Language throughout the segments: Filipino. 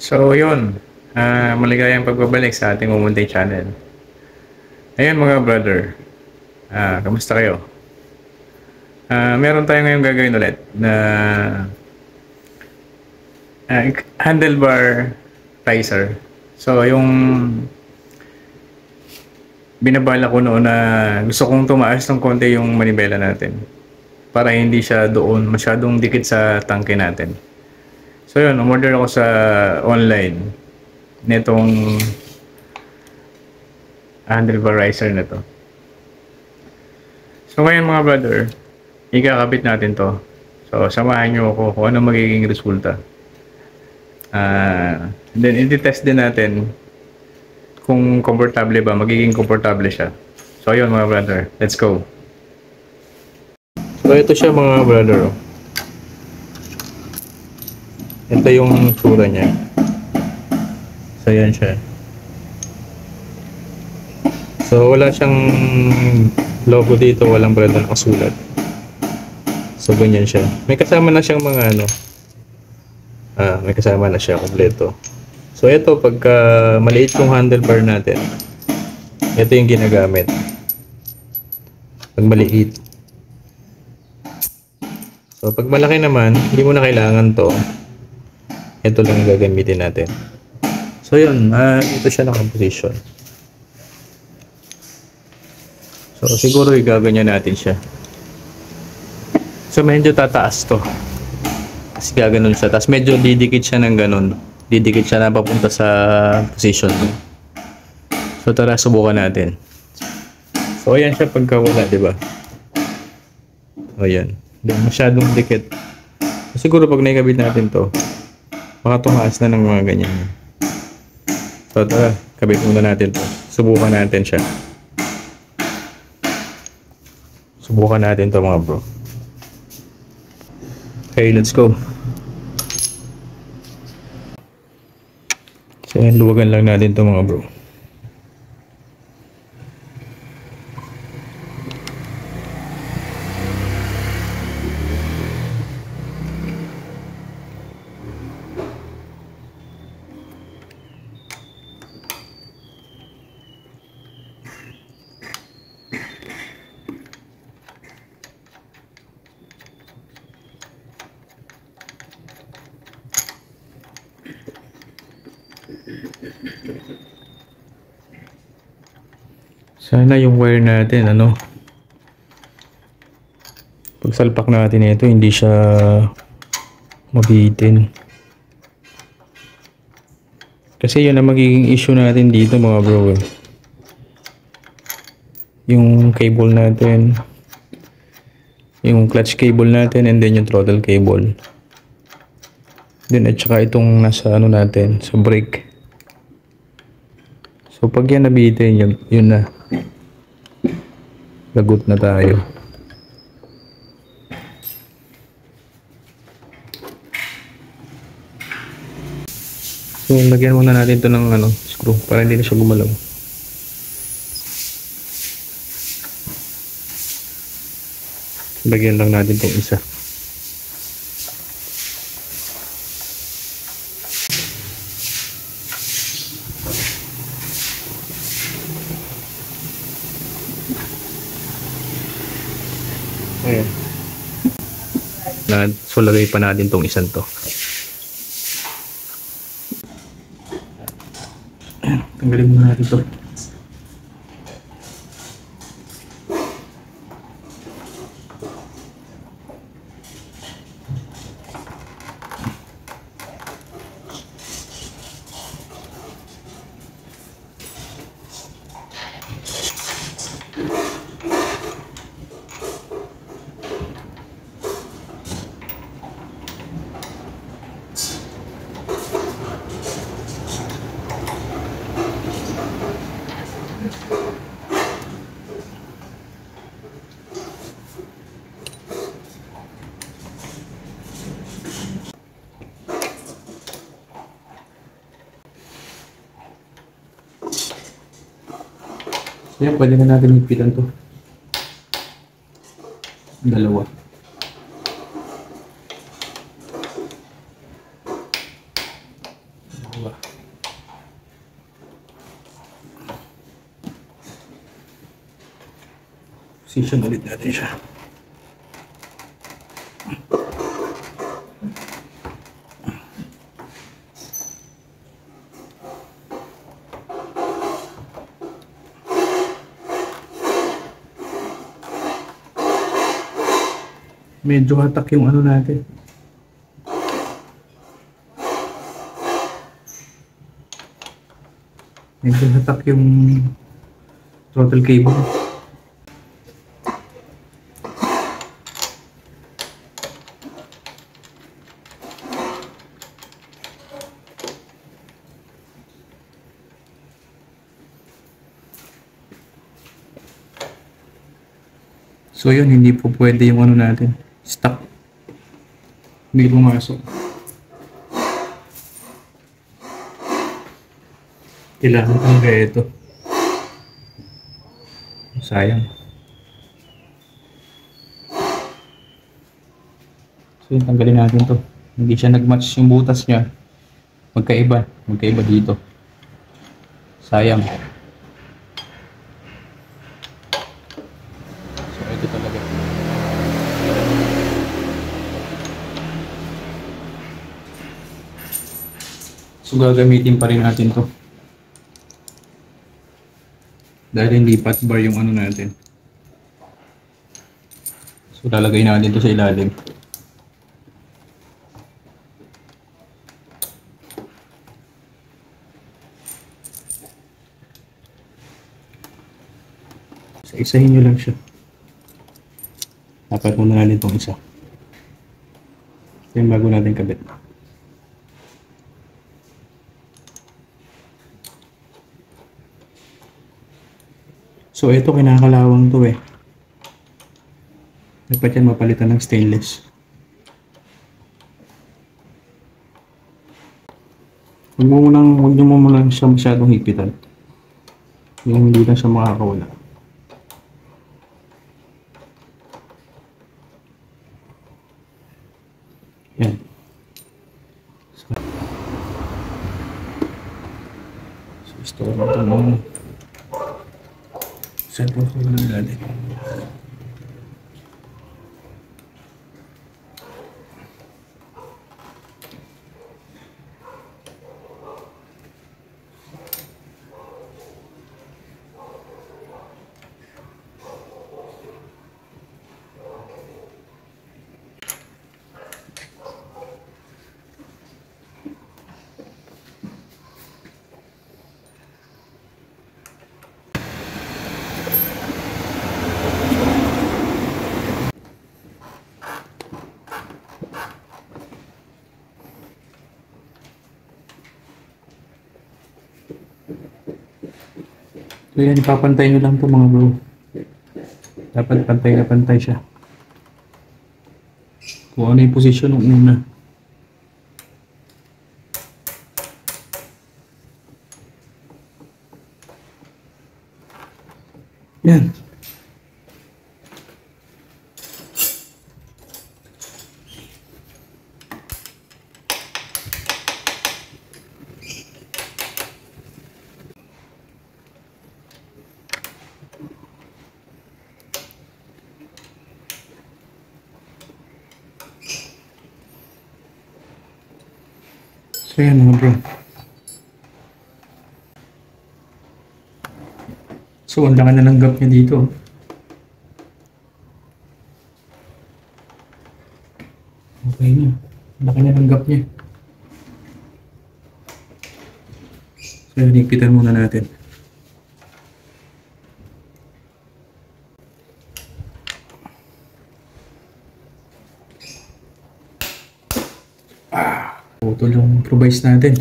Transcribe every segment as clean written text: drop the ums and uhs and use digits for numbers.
So yun, maligayang pagbabalik sa ating Umunday channel. Ayun mga brother, kamusta kayo? Meron tayo ngayong gagawin ulit na handlebar riser. So yung binabala ko noon na gusto kong tumaas ng konti yung manibela natin para hindi siya doon masyadong dikit sa tangke natin. So yun, umorder ako sa online nitong handlebar riser na to. So ngayon mga brother, ikakabit natin to. So samahan nyo ako kung ano magiging resulta. Then i-test din natin kung komportable ba, magiging komportable siya. So ayun mga brother, let's go. So ito siya mga brother. Ito yung tsura niya. So yan siya. So wala siyang logo dito, walang brother nakasulat. So ganyan siya. May kasama na siyang mga may kasama na siya kompleto. So ito pagka maliit yung handlebar natin, ito yung ginagamit. Pag maliit. So pag malaki naman, hindi mo na kailangan to. Ito lang yung gagamitin natin. So yun, ito siya naka-position. So siguro igaganyan natin siya. So medyo tataas to. Kasi gaganon siya. Tapos medyo didikit siya ng ganon. Didikit siya na papunta sa position. So tara, subukan natin. So ayan siya pagka wala, diba? O yan. Hindi masyadong dikit. Siguro pag naikabit natin to, baka tumaas na ng mga ganyan. So tara, kabit muna natin to. Subukan natin siya. Subukan natin to mga bro. Okay, let's go. So yan, luwagan lang natin to mga bro. Sana yung wire natin, pagsalpak natin ito, hindi siya mabitin. Kasi yun ang magiging issue natin dito mga bro. Yung cable natin, yung clutch cable natin, and then yung throttle cable. Then at saka itong nasa natin, sa brake. So pag yan nabitin, yun na. Lagot na tayo. So lagyan muna natin ito ng screw para hindi na siya gumalaw. Lagyan lang natin itong isa. Ayan. So lagay pa natin tong isang to. Tanggalin muna natin to. Yan, pwede na natin higpitan to. Dalawa. Position ulit natin siya. Medyo hatak yung ano natin. Medyo hatak yung throttle cable. So yun, hindi po pwede yung ano natin. Stuck. Hindi pumasok. Kailangan talaga ito. Sayang. So yun, tanggalin natin to. Hindi siya nag-match yung butas niya. Magkaiba. Magkaiba dito. Sayang. So ito talaga. So gagamitin pa rin natin to. Dahil hindi pat bar yung ano natin. So lalagay natin to sa ilalim. So isahin nyo lang siya. Dapat muna natin itong isa. Ito yung bago natin kabit. So ito kinakalawang to eh. Dapat yan mapalitan ng stainless. Huwag nyo mo lang siya masyadong hipitan. Yung hindi na siya makakawala. Yan. So store mo ito mo. Set mo ito lang natin. So yan, ipapantay nyo lang ito mga bro. Dapat pantay na pantay siya. Kung ano yung posisyon ng una. Yan. So yan mga bro. So ang laki na ng gap niya dito. Okay na. Ang laki na ng gap niya. So higpitan muna natin. Putol yung improvise natin.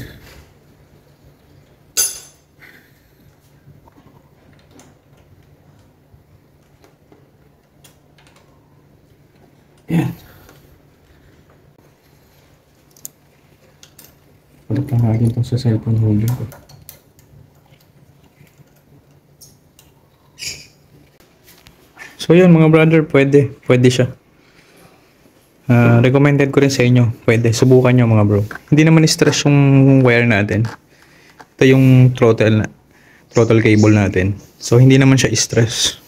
Yan. Palit lang natin itong sa cellphone holder ko. So yun mga brother, pwede siya. Recommended ko rin sa inyo. Pwede, subukan nyo mga bro. Hindi naman stress yung wire natin. Ito yung throttle cable natin. So hindi naman siya stress.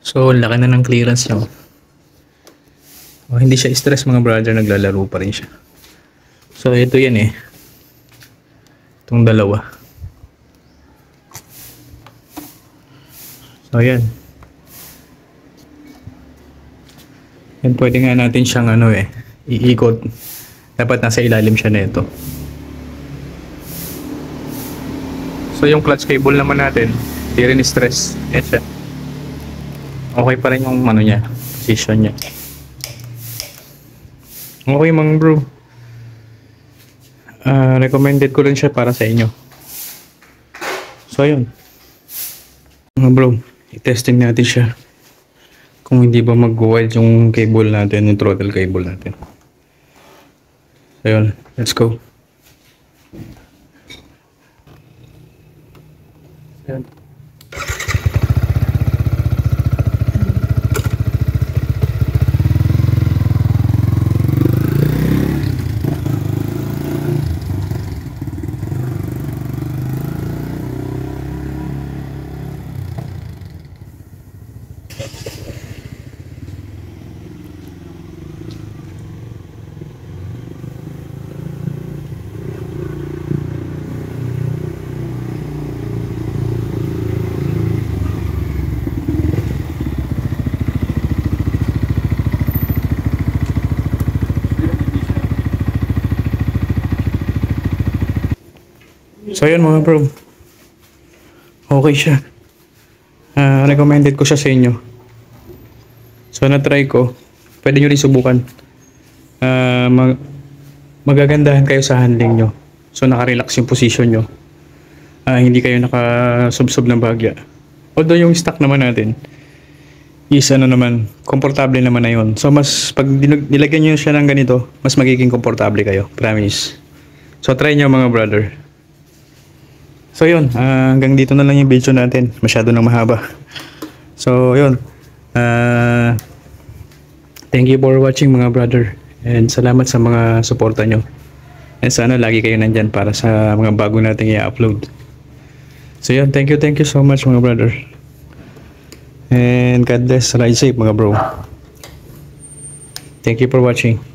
So, laki na ng clearance niya. Oh, hindi siya stress mga brother, naglalaro pa rin siya. So, ito yan eh. Itong dalawa. So, yan. Yan, pwede nga natin siyang iikot. Dapat nasa ilalim siya na ito. So, yung clutch cable naman natin, hindi rin stress. Yan siya. Okay pa rin yung niya, position niya. Okay mga bro. Recommended ko rin siya para sa inyo. So, ayun. Mga bro, i-testing natin siya. Kung hindi ba mag-wild yung cable natin, yung throttle cable natin. So, ayun. Let's go. Ayun. So yun mga bro, okay siya. Recommended ko siya sa inyo. So na-try ko, pwede nyo rin subukan. Magagandahan kayo sa handling nyo. So naka-relax yung position nyo. Hindi kayo nakasubsob ng bahagya. Although yung stock naman natin is naman, komportable naman na yun. So mas pag nilagyan nyo siya ng ganito, mas magiging komportable kayo, promise. So try nyo mga brother. So yun, hanggang dito na lang yung video natin. Masyado nang mahaba. So yun, thank you for watching mga brother. And salamat sa mga suporta nyo. And sana lagi kayo nandyan para sa mga bago nating i-upload. So yun, thank you so much mga brother. And God bless, ride safe mga bro. Thank you for watching.